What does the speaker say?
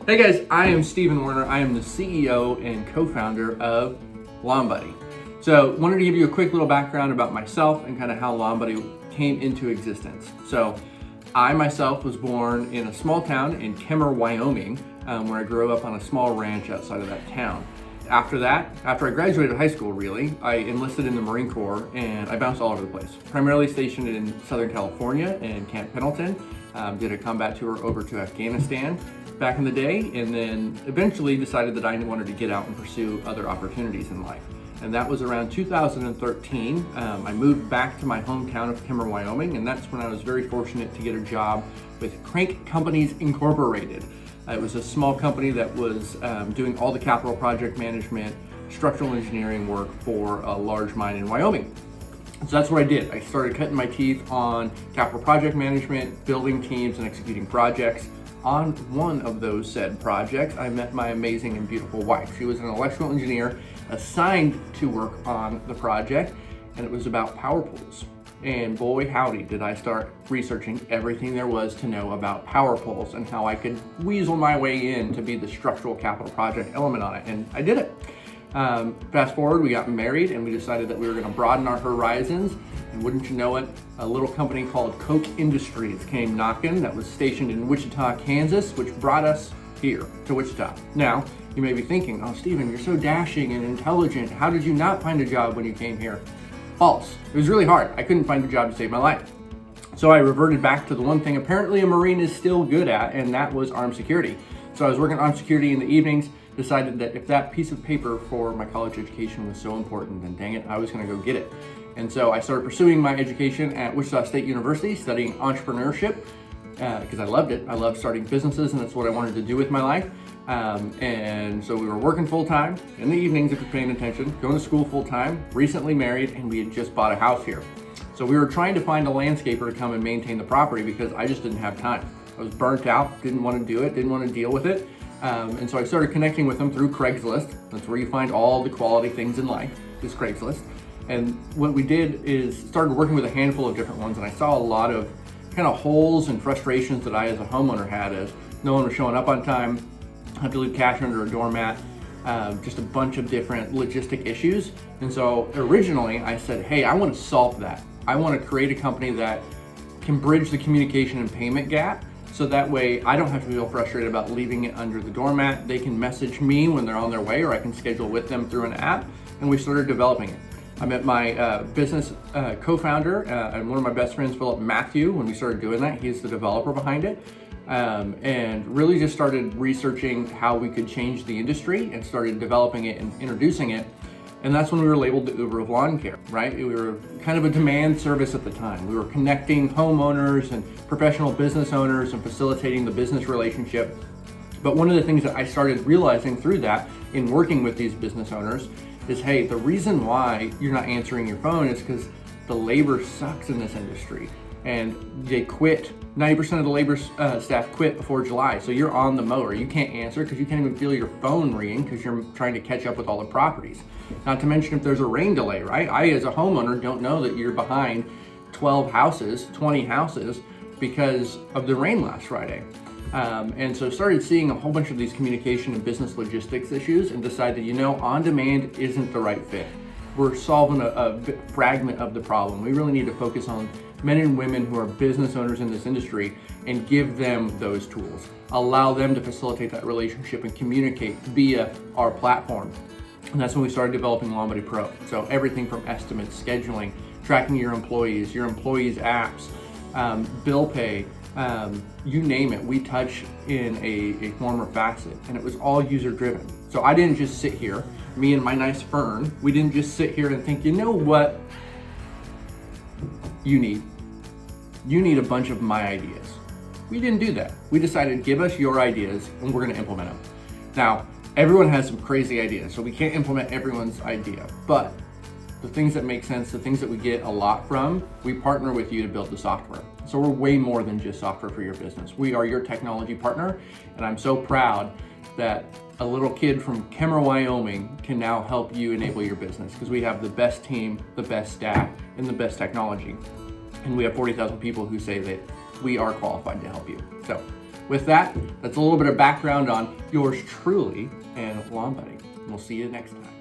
Hey guys, I am Stephen Werner. I am the CEO and co-founder of Lawn Buddy. So wanted to give you a quick little background about myself and kind of how Lawn Buddy came into existence. So I myself was born in a small town in Kemmer, Wyoming, where I grew up on a small ranch outside of that town. After I graduated high school really, I enlisted in the Marine Corps and I bounced all over the place. Primarily stationed in Southern California and Camp Pendleton. Did a combat tour over to Afghanistan back in the day, and then eventually decided that I wanted to get out and pursue other opportunities in life. And that was around 2013. I moved back to my hometown of Kemmer, Wyoming, and that's when I was very fortunate to get a job with Crank Companies Incorporated. It was a small company that was doing all the capital project management, structural engineering work for a large mine in Wyoming. So that's what I did. I started cutting my teeth on capital project management, building teams, and executing projects. On one of those said projects, I met my amazing and beautiful wife. She was an electrical engineer assigned to work on the project, and it was about power poles. And boy howdy, did I start researching everything there was to know about power poles and how I could weasel my way in to be the structural capital project element on it, and I did it. Fast forward, we got married and we decided that we were going to broaden our horizons, and wouldn't you know it, a little company called Koch Industries came knocking that was stationed in Wichita, Kansas, which brought us here to Wichita. Now, you may be thinking, oh Stephen, you're so dashing and intelligent. How did you not find a job when you came here? False. It was really hard. I couldn't find a job to save my life. So I reverted back to the one thing apparently a Marine is still good at, and that was armed security. So I was working armed security in the evenings, decided that if that piece of paper for my college education was so important, then dang it, I was gonna go get it. And so I started pursuing my education at Wichita State University, studying entrepreneurship, because I loved it. I loved starting businesses, and that's what I wanted to do with my life. And so we were working full time in the evenings, if you're paying attention, going to school full time, recently married, and we had just bought a house here. So we were trying to find a landscaper to come and maintain the property because I just didn't have time. I was burnt out, didn't want to do it, didn't want to deal with it. And so I started connecting with them through Craigslist. That's where you find all the quality things in life, is Craigslist. And what we did is started working with a handful of different ones, and I saw a lot of kind of holes and frustrations that I as a homeowner had, as no one was showing up on time, had to leave cash under a doormat, just a bunch of different logistic issues. And so originally I said, hey, I want to solve that. I want to create a company that can bridge the communication and payment gap, so that way I don't have to feel frustrated about leaving it under the doormat. They can message me when they're on their way, or I can schedule with them through an app, and we started developing it. I met my business co-founder and one of my best friends, Philip Matthew, when we started doing that. He's the developer behind it. And really just started researching how we could change the industry and started developing it and introducing it. And that's when we were labeled the Uber of lawn care, right? We were kind of a demand service at the time. We were connecting homeowners and professional business owners and facilitating the business relationship. But one of the things that I started realizing through that in working with these business owners is, hey, the reason why you're not answering your phone is because the labor sucks in this industry. And they quit. 90% of the labor staff quit before July. So you're on the mower. You can't answer because you can't even feel your phone ringing because you're trying to catch up with all the properties. Not to mention if there's a rain delay, right? I, as a homeowner, don't know that you're behind 12 houses, 20 houses because of the rain last Friday. And so started seeing a whole bunch of these communication and business logistics issues and decided, on demand isn't the right fit. We're solving a fragment of the problem. We really need to focus on men and women who are business owners in this industry and give them those tools. Allow them to facilitate that relationship and communicate via our platform. And that's when we started developing Lawn Buddy Pro. So everything from estimates, scheduling, tracking your employees apps, bill pay, you name it, we touch in a form or facet, and it was all user driven. So I didn't just sit here, me and my nice Fern, we didn't just sit here and think, you know what you need? You need a bunch of my ideas. We didn't do that. We decided, give us your ideas and we're gonna implement them. Now, everyone has some crazy ideas, so we can't implement everyone's idea, but the things that make sense, the things that we get a lot from, we partner with you to build the software. So we're way more than just software for your business. We are your technology partner, and I'm so proud that a little kid from Kemmer, Wyoming can now help you enable your business because we have the best team, the best staff, and the best technology. And we have 40,000 people who say that we are qualified to help you. So with that, that's a little bit of background on yours truly and Lawn Buddy. We'll see you next time.